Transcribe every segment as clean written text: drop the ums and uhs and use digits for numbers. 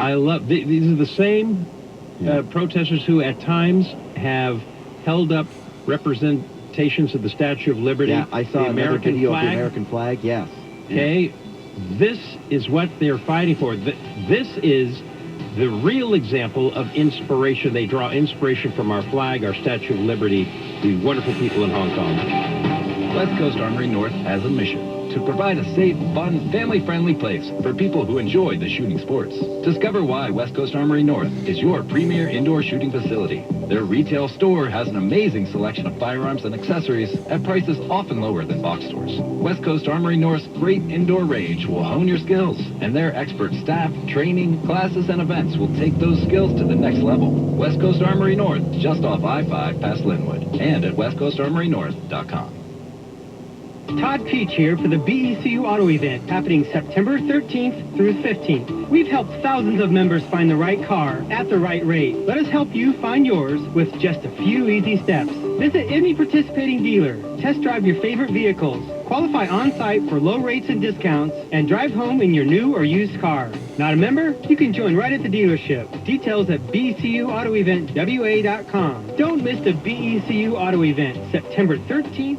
I love these are the same protesters who at times have held up representations of the Statue of Liberty. Yeah, I saw the another American video flag. of the American flag, yes. Okay, this is what they're fighting for. This is the real example of inspiration. They draw inspiration from our flag, our Statue of Liberty, the wonderful people in Hong Kong. West Coast Armory North has a mission to provide a safe, fun, family-friendly place for people who enjoy the shooting sports. Discover why West Coast Armory North is your premier indoor shooting facility. Their retail store has an amazing selection of firearms and accessories at prices often lower than box stores. West Coast Armory North's great indoor range will hone your skills, and their expert staff, training, classes, and events will take those skills to the next level. West Coast Armory North, just off I-5 past Linwood, and at westcoastarmorynorth.com. Todd Peach here for the BECU Auto Event happening September 13th through 15th. We've helped thousands of members find the right car at the right rate. Let us help you find yours with just a few easy steps. Visit any participating dealer, test drive your favorite vehicles, qualify on-site for low rates and discounts, and drive home in your new or used car. Not a member? You can join right at the dealership. Details at BECUAutoEventWA.com. Don't miss the BECU Auto Event, September 13th.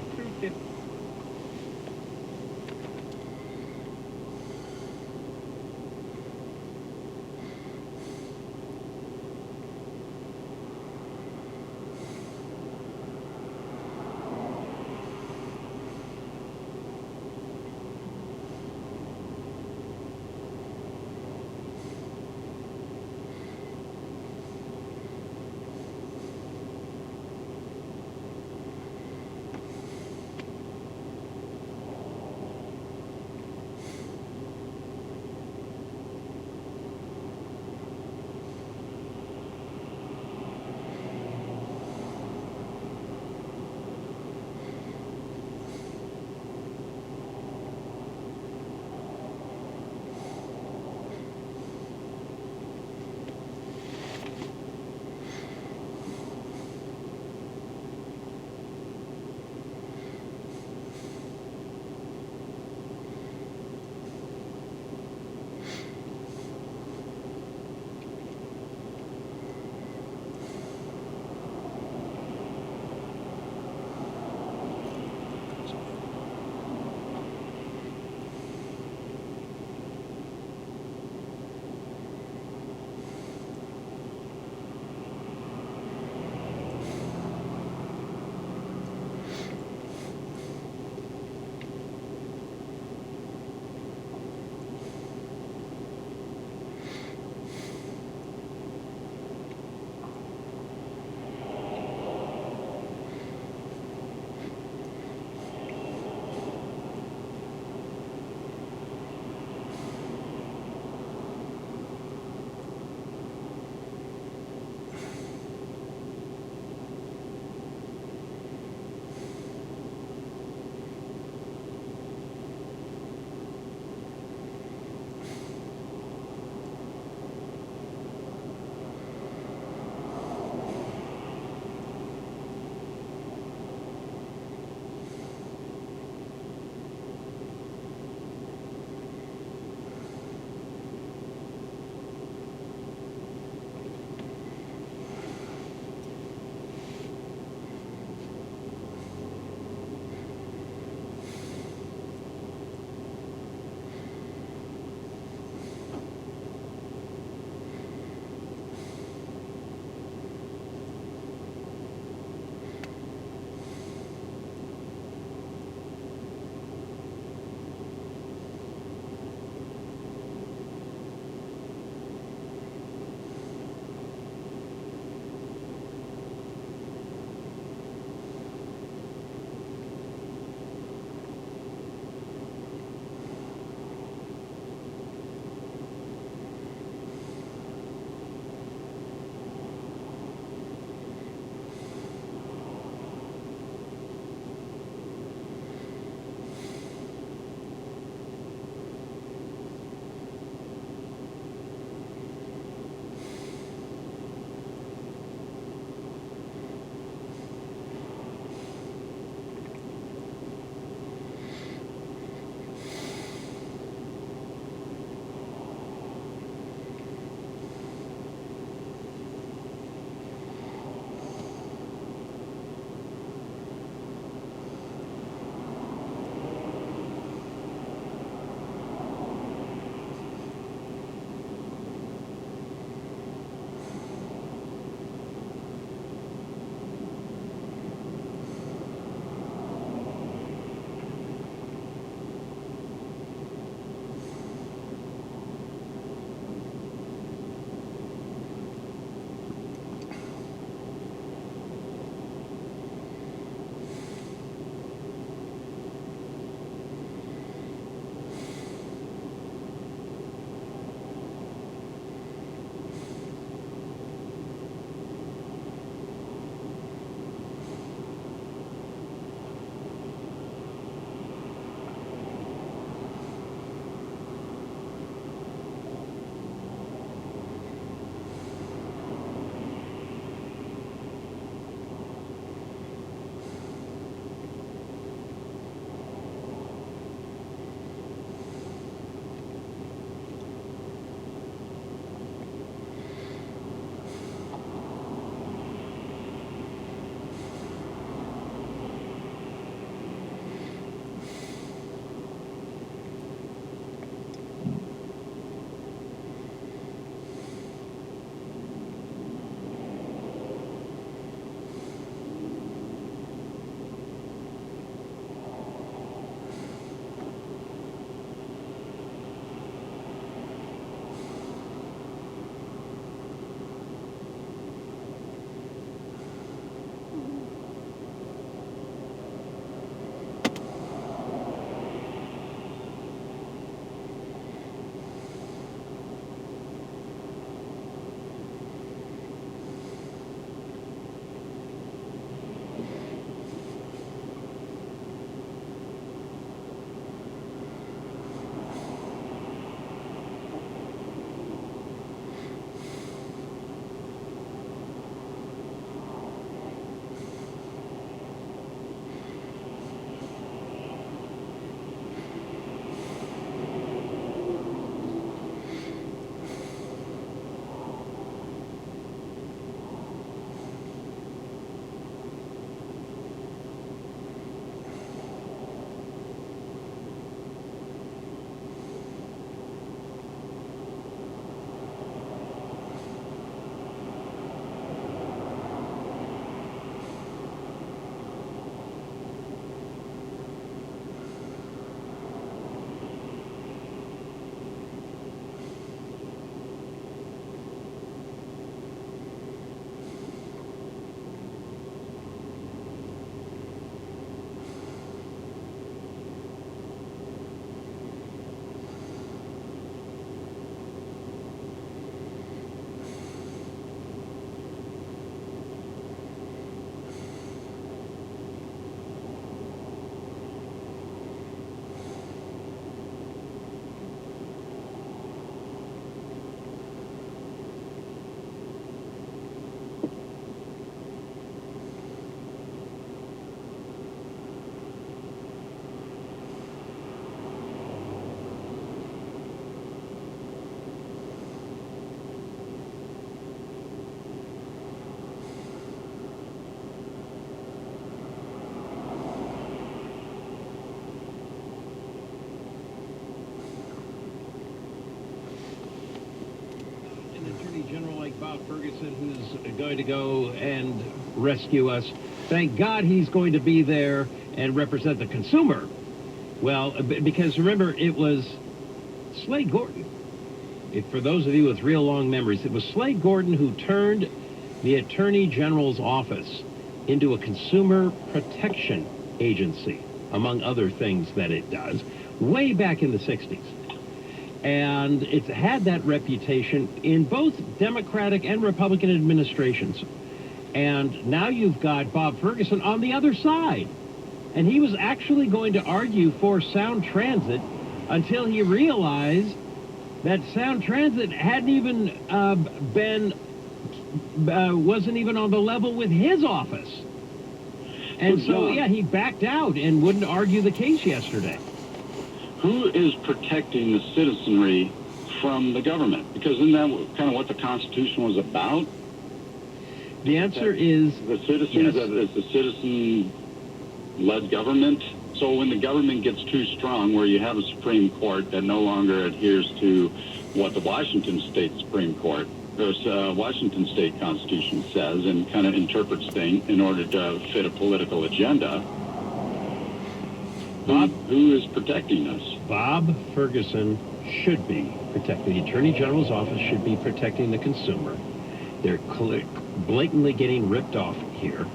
Bob Ferguson, who's going to go and rescue us. Thank God he's going to be there and represent the consumer. Well, because remember, it was Slade Gorton. For those of you with real long memories, it was Slade Gorton who turned the Attorney General's office into a consumer protection agency, among other things that it does, way back in the 60s. And it's had that reputation in both Democratic and Republican administrations. And now you've got Bob Ferguson on the other side. And he was actually going to argue for Sound Transit until he realized that Sound Transit hadn't even wasn't even on the level with his office. And so, yeah, he backed out and wouldn't argue the case yesterday. Who is protecting the citizenry from the government? Because isn't that kind of what the Constitution was about? The answer is the citizens. yes. It's the citizen-led government. So when the government gets too strong, where you have a Supreme Court that no longer adheres to what the Washington State Supreme Court, or Washington State Constitution says, and kind of interprets things in order to fit a political agenda, who is protecting us? Bob Ferguson should be protecting. The Attorney General's office should be protecting the consumer. They're blatantly getting ripped off here.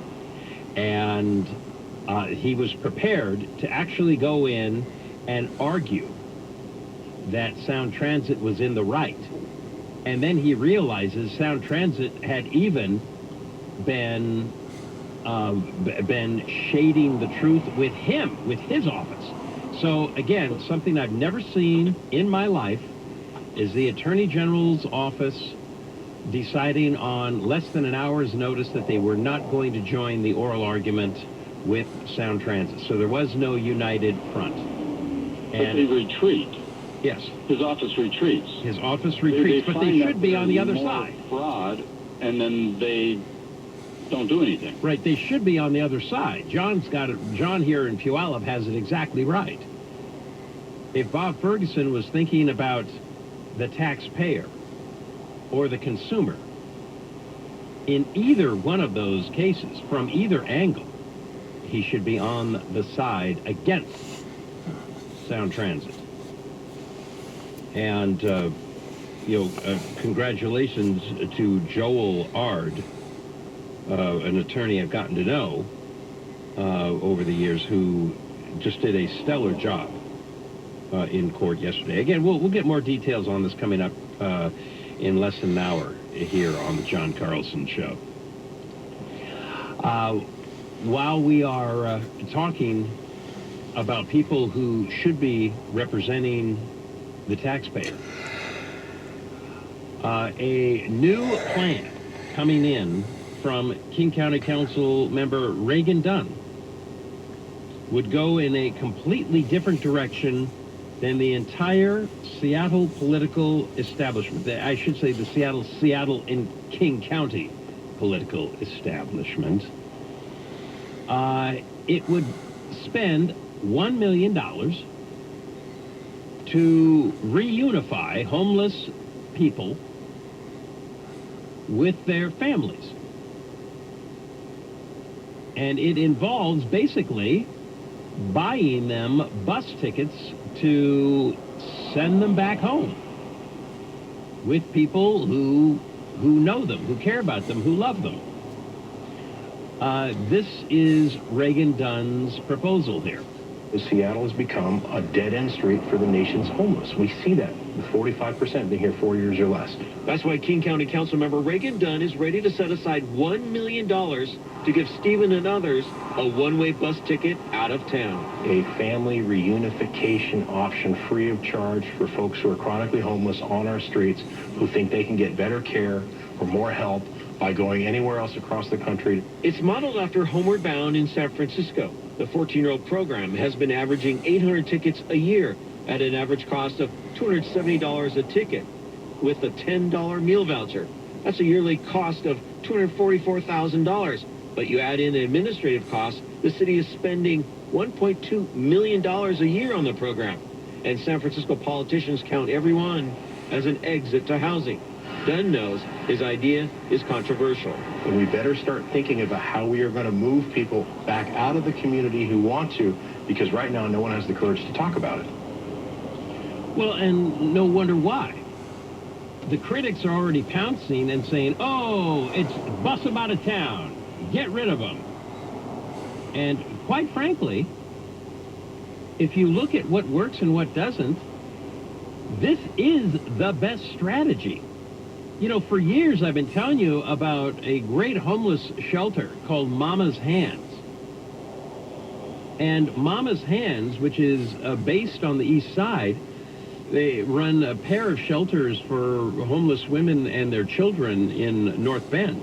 And he was prepared to actually go in and argue that Sound Transit was in the right. And then he realizes Sound Transit had even been shading the truth with him, with his office. So again, something I've never seen in my life is the Attorney General's office deciding on less than an hour's notice that they were not going to join the oral argument with Sound Transit. So there was no united front. But they retreat. Yes. His office retreats. His office retreats, but they should be on the other side. Fraud, and then they don't do anything. Right, they should be on the other side. John's got it. John here in Puyallup has it exactly right. If Bob Ferguson was thinking about the taxpayer or the consumer, in either one of those cases, from either angle, he should be on the side against Sound Transit. And, congratulations to Joel Ard, an attorney I've gotten to know over the years, who just did a stellar job in court yesterday. Again, we'll get more details on this coming up in less than an hour here on the John Carlson Show. While we are talking about people who should be representing the taxpayer, a new plan coming in from King County Council member Reagan Dunn would go in a completely different direction than the entire Seattle political establishment. I should say the Seattle and King County political establishment. It would spend $1 million to reunify homeless people with their families. And it involves basically buying them bus tickets to send them back home with people who know them, who care about them, who love them. This is Reagan Dunn's proposal here. Seattle has become a dead-end street for the nation's homeless. We see that with 45% being here 4 years or less. That's why King County Councilmember Reagan Dunn is ready to set aside $1 million to give Stephen and others a one-way bus ticket out of town. A family reunification option free of charge for folks who are chronically homeless on our streets who think they can get better care or more help by going anywhere else across the country. It's modeled after Homeward Bound in San Francisco. The 14-year-old program has been averaging 800 tickets a year at an average cost of $270 a ticket with a $10 meal voucher. That's a yearly cost of $244,000. But you add in administrative costs, the city is spending $1.2 million a year on the program. And San Francisco politicians count everyone as an exit to housing. Dunn knows his idea is controversial. And we better start thinking about how we are going to move people back out of the community who want to, because right now no one has the courage to talk about it. Well, and no wonder why. The critics are already pouncing and saying, oh, it's bus them out of town. Get rid of them. And quite frankly, if you look at what works and what doesn't, this is the best strategy. You know, for years I've been telling you about a great homeless shelter called Mama's Hands. And Mama's Hands, which is based on the east side, they run a pair of shelters for homeless women and their children in North Bend.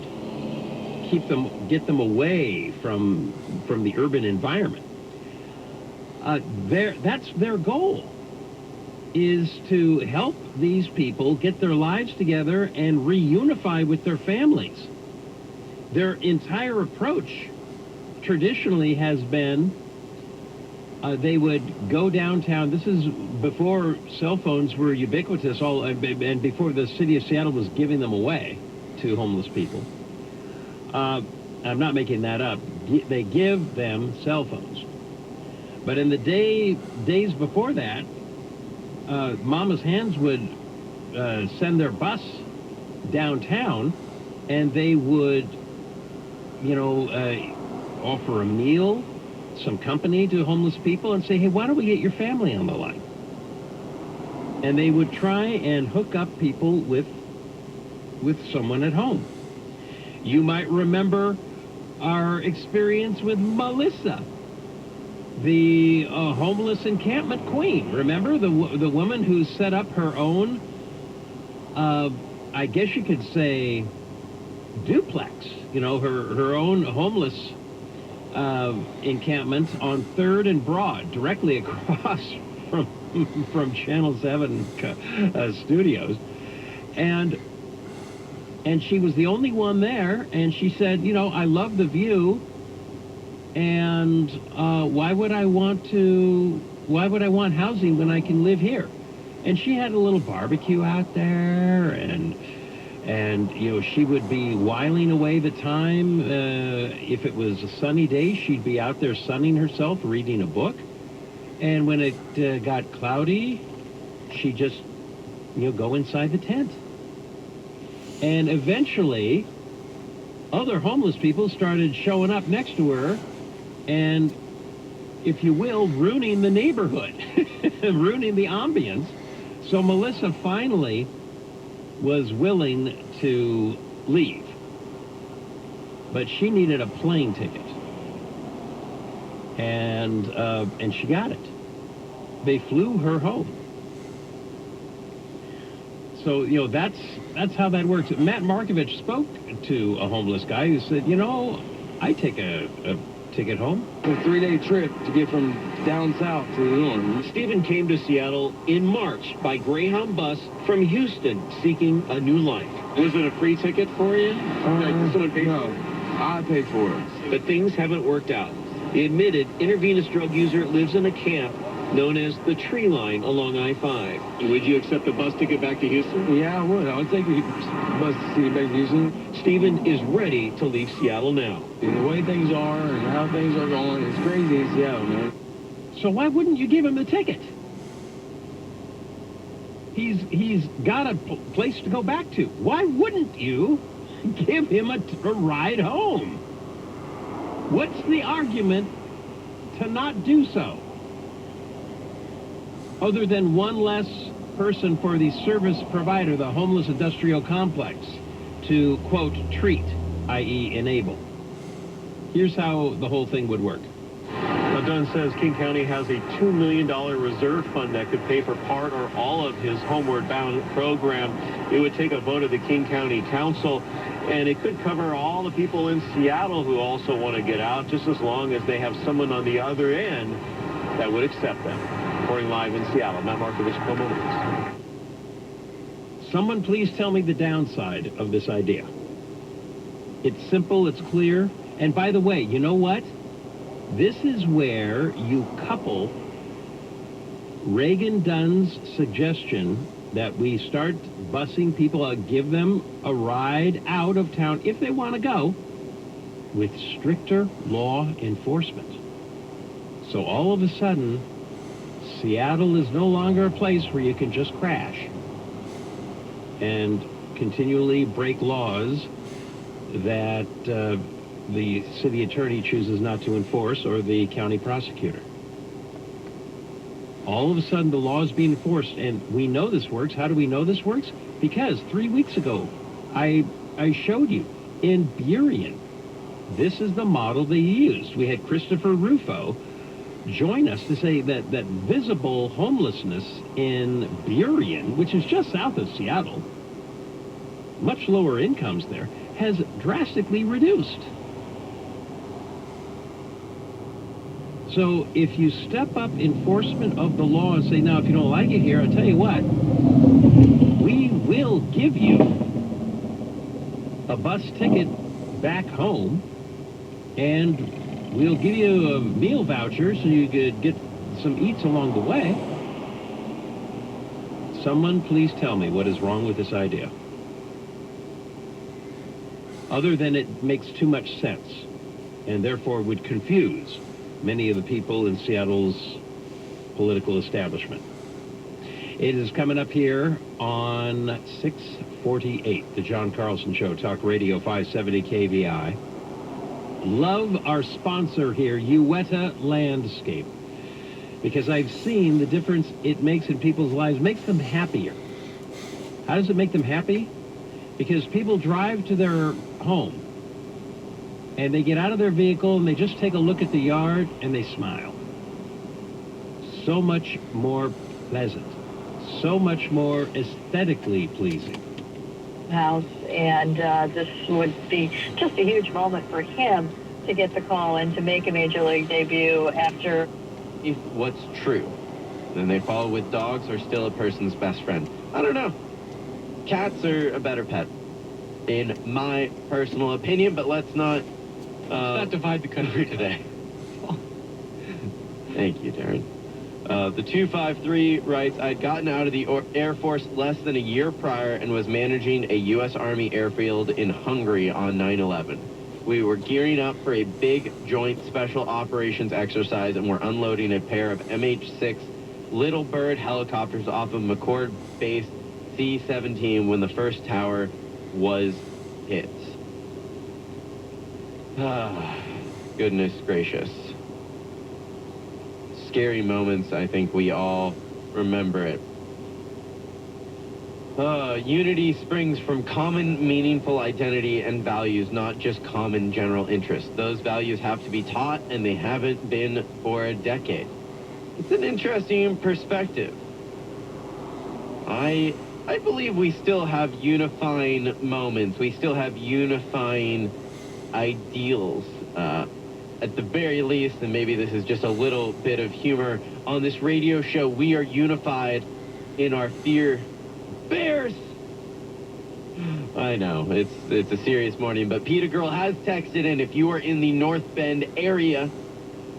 Get them away from the urban environment. That's their goal, is to help these people get their lives together and reunify with their families. Their entire approach traditionally has been they would go downtown. This is before cell phones were ubiquitous, and before the city of Seattle was giving them away to homeless people. I'm not making that up. They give them cell phones. But in the days before that, Mama's Hands would send their bus downtown, and they would, offer a meal, some company to homeless people, and say, hey, why don't we get your family on the line? And they would try and hook up people with someone at home. You might remember our experience with Melissa, the homeless encampment queen. Remember the woman who set up her own, I guess you could say, duplex. Her own homeless encampment on 3rd and Broad, directly across from Channel 7 studios, and she was the only one there, and she said, I love the view, and why would I want housing when I can live here? And she had a little barbecue out there, and she would be whiling away the time. If it was a sunny day, she'd be out there sunning herself, reading a book. And when it got cloudy, she'd just, go inside the tent. And eventually, other homeless people started showing up next to her and, if you will, ruining the neighborhood, ruining the ambience. So Melissa finally was willing to leave, but she needed a plane ticket, and she got it. They flew her home. So that's how that works. Matt Markovich spoke to a homeless guy who said, I take a ticket home. A 3-day trip to get from down south to the north. Stephen came to Seattle in March by Greyhound bus from Houston, seeking a new life. Was it a free ticket for you? Someone paid for it? I paid for it. But things haven't worked out. The admitted intravenous drug user lives in a camp known as the Tree Line along I-5. Would you accept a bus ticket back to Houston? Yeah, I would. I would take a bus ticket back to Houston. Stephen is ready to leave Seattle now. And the way things are and how things are going, it's crazy in Seattle, man. So why wouldn't you give him the ticket? He's got a place to go back to. Why wouldn't you give him a ride home? What's the argument to not do so? Other than one less person for the service provider, the homeless industrial complex, to, quote, treat, i.e. enable. Here's how the whole thing would work. Now, Dunn says King County has a $2 million reserve fund that could pay for part or all of his Homeward Bound program. It would take a vote of the King County Council, and it could cover all the people in Seattle who also want to get out, just as long as they have someone on the other end that would accept them. Reporting live in Seattle, Matt Markovich, KOMO News. Someone please tell me the downside of this idea. It's simple, it's clear, and by the way, you know what? This is where you couple Reagan Dunn's suggestion that we start busing people, give them a ride out of town if they want to go, with stricter law enforcement. So all of a sudden, Seattle is no longer a place where you can just crash and continually break laws that the city attorney chooses not to enforce, or the county prosecutor. All of a sudden, the law is being enforced, and we know this works. How do we know this works? Because 3 weeks ago, I showed you in Burien, this is the model they used. We had Christopher Rufo join us to say that visible homelessness in Burien, which is just south of Seattle, much lower incomes there, has drastically reduced. So if you step up enforcement of the law and say, now, if you don't like it here, I'll tell you what, we will give you a bus ticket back home, and we'll give you a meal voucher so you could get some eats along the way. Someone please tell me what is wrong with this idea. Other than it makes too much sense, and therefore would confuse many of the people in Seattle's political establishment. It is coming up here on 648, the John Carlson Show, Talk Radio 570 KVI. Love our sponsor here, Uweta Landscape, because I've seen the difference it makes in people's lives, makes them happier. How does it make them happy? Because people drive to their home, and they get out of their vehicle and they just take a look at the yard and they smile. So much more pleasant, so much more aesthetically pleasing. House, and this would be just a huge moment for him to get the call and to make a major league debut after. If what's true, then they follow with dogs are still a person's best friend. I don't know. Cats are a better pet, in my personal opinion, but let's not divide the country today. Thank you, Darren. The 253 writes, I'd gotten out of the Air Force less than a year prior and was managing a U.S. Army airfield in Hungary on 9/11. We were gearing up for a big joint special operations exercise and were unloading a pair of MH-6 Little Bird helicopters off of McCord Base C-17 when the first tower was hit. Ah, goodness gracious. Scary moments, I think we all remember it. Unity springs from common meaningful identity and values, not just common general interests. Those values have to be taught, and they haven't been for a decade. It's an interesting perspective. I believe we still have unifying moments. We still have unifying ideals. At the very least, and maybe this is just a little bit of humor, on this radio show, we are unified in our fear. Bears! I know, it's a serious morning, but Peter Girl has texted in, if you are in the North Bend area,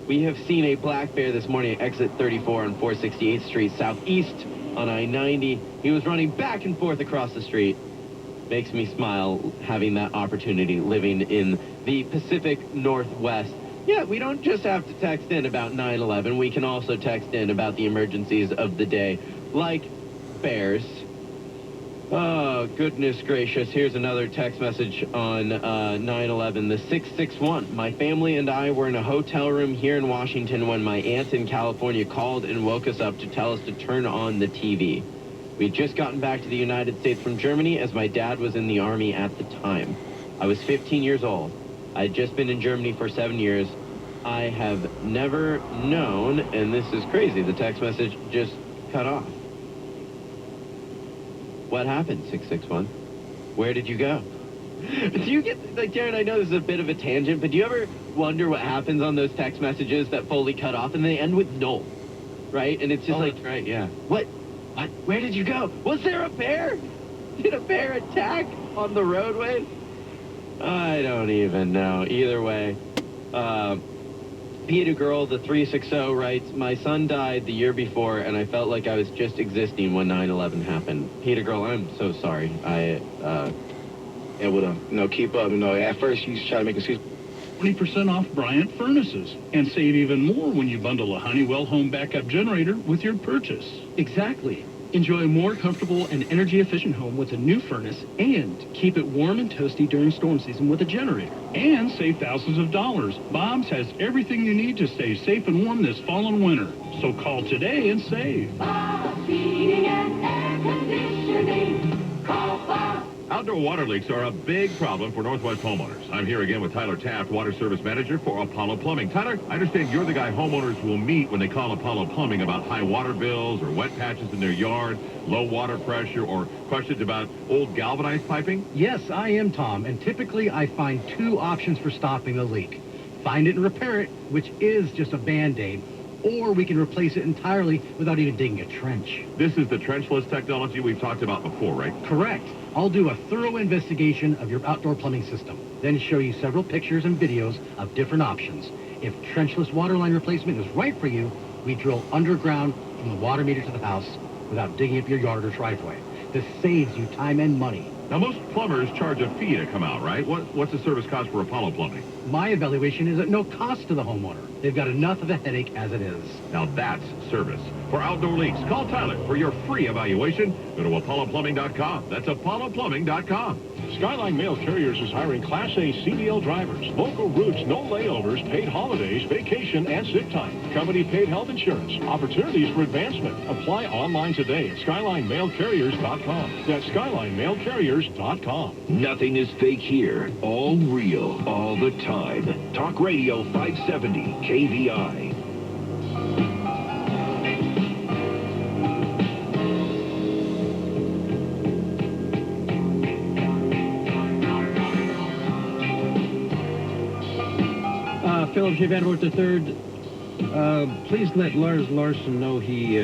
we have seen a black bear this morning at exit 34 on 468th Street Southeast on I-90. He was running back and forth across the street. Makes me smile having that opportunity living in the Pacific Northwest. Yeah, we don't just have to text in about 9/11. We can also text in about the emergencies of the day, like bears. Oh, goodness gracious. Here's another text message on 9/11. The 661. My family and I were in a hotel room here in Washington when my aunt in California called and woke us up to tell us to turn on the TV. We'd just gotten back to the United States from Germany as my dad was in the Army at the time. I was 15 years old. I'd just been in Germany for 7 years. I have never known, and this is crazy, the text message just cut off. What happened, 661? Where did you go? Do you get, like, Darren, I know this is a bit of a tangent, but do you ever wonder what happens on those text messages that fully cut off and they end with no, right? And it's just like, right, yeah. What? Where did you go? Was there a bear? Did a bear attack on the roadway? I don't even know. Either way, Peter Girl, the 360 writes, my son died the year before, and I felt like I was just existing when 9/11 happened. Peter Girl, I'm so sorry. Keep up. At first you try to make excuses. 20% off Bryant Furnaces. And save even more when you bundle a Honeywell home backup generator with your purchase. Exactly. Enjoy a more comfortable and energy-efficient home with a new furnace and keep it warm and toasty during storm season with a generator. And save thousands of dollars. Bob's has everything you need to stay safe and warm this fall and winter. So call today and save. Bob's Heating and Air Conditioning. Call Bob. Outdoor water leaks are a big problem for Northwest homeowners. I'm here again with Tyler Taft, Water Service Manager for Apollo Plumbing. Tyler, I understand you're the guy homeowners will meet when they call Apollo Plumbing about high water bills or wet patches in their yard, low water pressure, or questions about old galvanized piping? Yes, I am, Tom, and typically I find two options for stopping a leak. Find it and repair it, which is just a Band-Aid, or we can replace it entirely without even digging a trench. This is the trenchless technology we've talked about before, right? Correct. I'll do a thorough investigation of your outdoor plumbing system, then show you several pictures and videos of different options. If trenchless water line replacement is right for you, we drill underground from the water meter to the house without digging up your yard or driveway. This saves you time and money. Now, most plumbers charge a fee to come out, right? What's the service cost for Apollo Plumbing? My evaluation is at no cost to the homeowner. They've got enough of a headache as it is. Now that's service. For outdoor leaks, call Tyler for your free evaluation. Go to ApolloPlumbing.com. That's ApolloPlumbing.com. Skyline Mail Carriers is hiring Class A CDL drivers. Local routes, no layovers, paid holidays, vacation, and sick time. Company paid health insurance. Opportunities for advancement. Apply online today at SkylineMailCarriers.com. That's SkylineMailCarriers.com. Nothing is fake here. All real, all the time. Talk Radio 570 KVI. Philip J. Vandervoort III, please let Lars Larson know he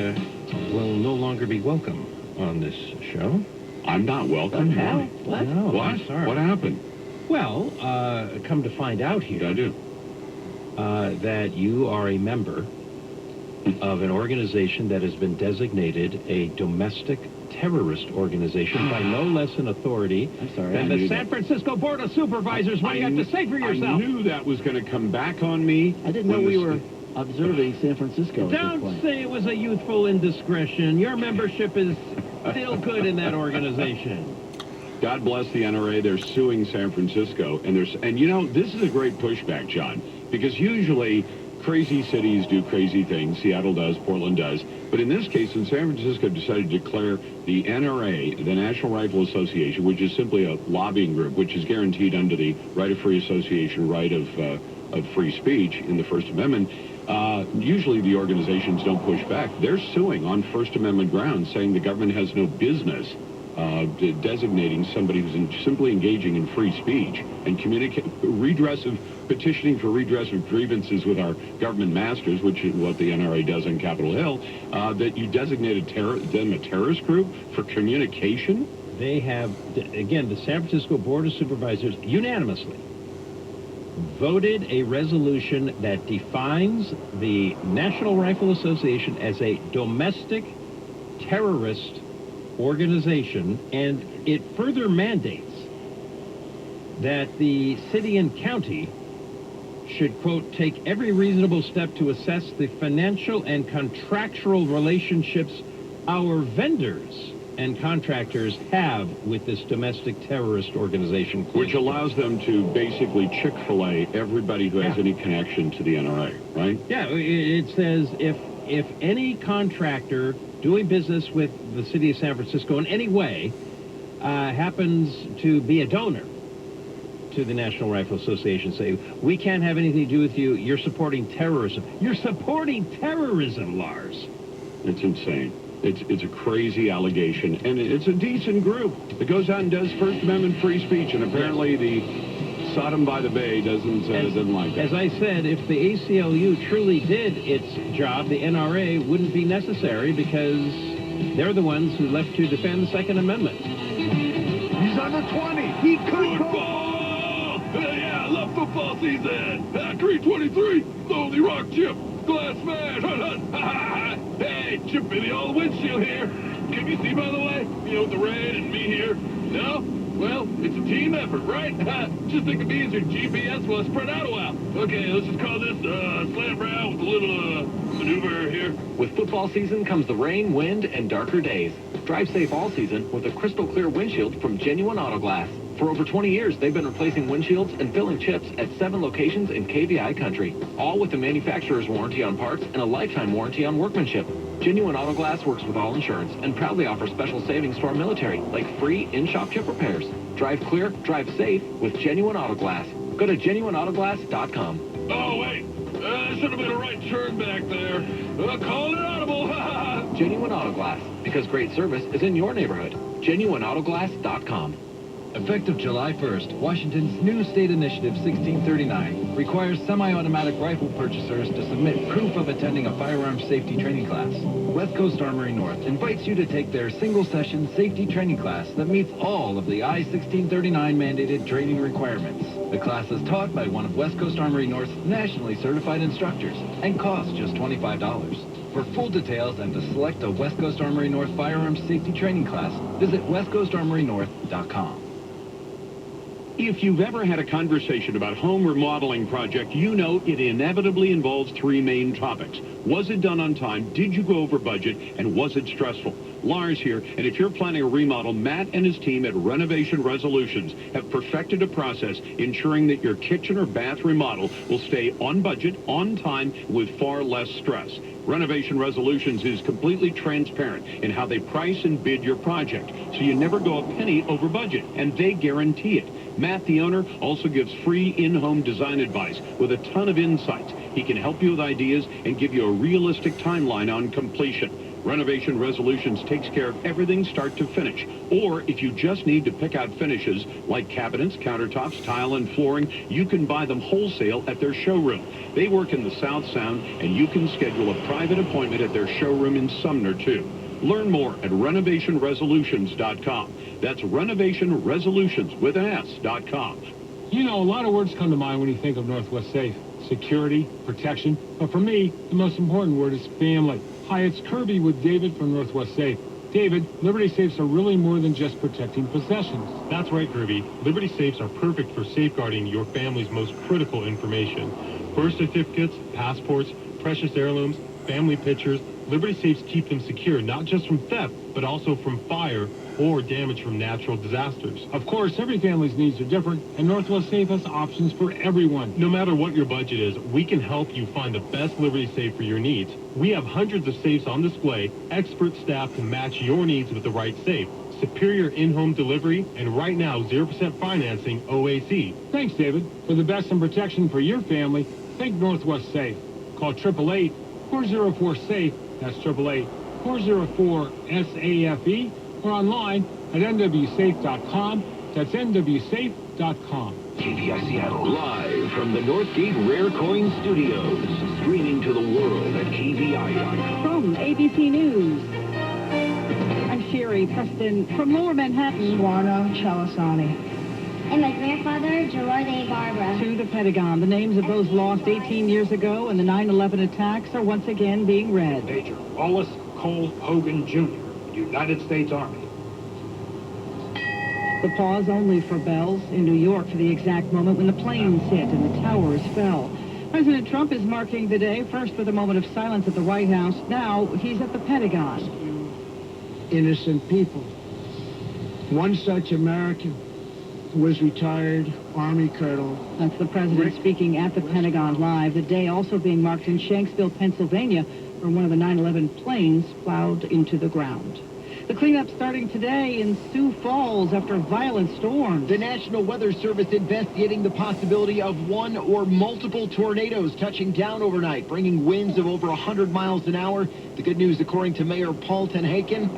will no longer be welcome on this show. I'm not welcome now? What? No, What? I'm sorry. What happened? Well, come to find out here. I do. That you are a member of an organization that has been designated a domestic terrorist organization by no less an authority than the San Francisco Board of Supervisors. What do you have to say for yourself? I knew that was going to come back on me. I didn't know we were observing San Francisco at this Don't point. say it was a youthful indiscretion. Your membership is still good in that organization. God bless the NRA. They're suing San Francisco. And this is a great pushback, John, because usually crazy cities do crazy things. Seattle does, Portland does. But in this case, when San Francisco decided to declare the NRA, the National Rifle Association, which is simply a lobbying group, which is guaranteed under the right of free association, right of free speech in the First Amendment, usually the organizations don't push back. They're suing on First Amendment grounds, saying the government has no business designating somebody who's simply engaging in free speech and petitioning for redress of grievances with our government masters, which is what the NRA does on Capitol Hill, that you designated them a terrorist group for communication? They have, again, the San Francisco Board of Supervisors unanimously voted a resolution that defines the National Rifle Association as a domestic terrorist organization, and it further mandates that the city and county should, quote, take every reasonable step to assess the financial and contractual relationships our vendors and contractors have with this domestic terrorist organization. Which allows them to basically Chick-fil-A everybody who has any connection to the NRA, right? Yeah, it says if any contractor doing business with the city of San Francisco in any way happens to be a donor to the National Rifle Association, say, we can't have anything to do with you, you're supporting terrorism. You're supporting terrorism, Lars. It's insane. It's a crazy allegation, and it's a decent group that goes out and does First Amendment free speech, and apparently the Sodom by the Bay doesn't like that. As I said, if the ACLU truly did its job, the NRA wouldn't be necessary because they're the ones who left to defend the Second Amendment. He's on the 20. He could ball. Yeah, I love football. football season. Creed 23, Lonely Rock Chip, Glass Smash. Hey, Chip Billy, all the windshield here. Can you see, by the way? You know, the red and me here. No? Well, it's a team effort, right? Just think it'd be easier if GPS was spread out a while. Okay, let's just call this slam brow with a little maneuver here. With football season comes the rain, wind, and darker days. Drive safe all season with a crystal clear windshield from Genuine Auto Glass. For over 20 years, they've been replacing windshields and filling chips at 7 locations in KVI country, all with a manufacturer's warranty on parts and a lifetime warranty on workmanship. Genuine Auto Glass works with all insurance and proudly offers special savings to our military, like free in-shop chip repairs. Drive clear, drive safe with Genuine Auto Glass. Go to GenuineAutoglass.com. Oh, wait. Should have been a right turn back there. Call it audible. Genuine Auto Glass, because great service is in your neighborhood. GenuineAutoglass.com. Effective July 1st, Washington's new state initiative 1639 requires semi-automatic rifle purchasers to submit proof of attending a firearms safety training class. West Coast Armory North invites you to take their single-session safety training class that meets all of the I-1639 mandated training requirements. The class is taught by one of West Coast Armory North's nationally certified instructors and costs just $25. For full details and to select a West Coast Armory North firearms safety training class, visit westcoastarmorynorth.com. If you've ever had a conversation about home remodeling project, you know it inevitably involves 3 main topics. Was it done on time? Did you go over budget? And was it stressful? Lars here, and if you're planning a remodel, Matt and his team at Renovation Resolutions have perfected a process ensuring that your kitchen or bath remodel will stay on budget, on time, with far less stress. Renovation Resolutions is completely transparent in how they price and bid your project, so you never go a penny over budget, and they guarantee it. Matt, the owner, also gives free in-home design advice with a ton of insights. He can help you with ideas and give you a realistic timeline on completion. Renovation Resolutions takes care of everything start to finish. Or if you just need to pick out finishes like cabinets, countertops, tile, and flooring, you can buy them wholesale at their showroom. They work in the South Sound, and you can schedule a private appointment at their showroom in Sumner, too. Learn more at renovationresolutions.com. That's renovationresolutions with an S.com. You know, a lot of words come to mind when you think of Northwest Safe. Security, protection, but for me, the most important word is family. Hi, it's Kirby with David from Northwest Safe. David, Liberty Safes are really more than just protecting possessions. That's right, Kirby. Liberty Safes are perfect for safeguarding your family's most critical information. Birth certificates, passports, precious heirlooms, family pictures. Liberty Safes keep them secure, not just from theft, but also from fire or damage from natural disasters. Of course, every family's needs are different, and Northwest Safe has options for everyone. No matter what your budget is, we can help you find the best Liberty Safe for your needs. We have hundreds of safes on display, expert staff to match your needs with the right safe. Superior in-home delivery, and right now, 0% financing OAC. Thanks, David. For the best in protection for your family, think Northwest Safe. Call 888-404-SAFE. That's 888-404-SAFE. Or online at nwsafe.com. That's nwsafe.com. KVI Seattle, live from the Northgate Rare Coin Studios, streaming to the world at KVI.com. From ABC News, I'm Sherry Preston from Lower Manhattan. Juana Chalasani. And my grandfather, Gerard A. Barbara. To the Pentagon, the names of those lost 18 years ago in the 9/11 attacks are once again being read. Major Wallace Cole Hogan Jr., United States Army. The pause only for bells in New York for the exact moment when the planes hit and the towers fell. President Trump is marking the day, first with a moment of silence at the White House. Now he's at the Pentagon. Innocent people. One such American was retired Army Colonel. That's the president speaking at the Pentagon live. The day also being marked in Shanksville, Pennsylvania, where one of the 9/11 planes plowed into the ground. The cleanup starting today in Sioux Falls after violent storms. The National Weather Service investigating the possibility of one or multiple tornadoes touching down overnight, bringing winds of over 100 miles an hour. The good news, according to Mayor Paul Tenhaken,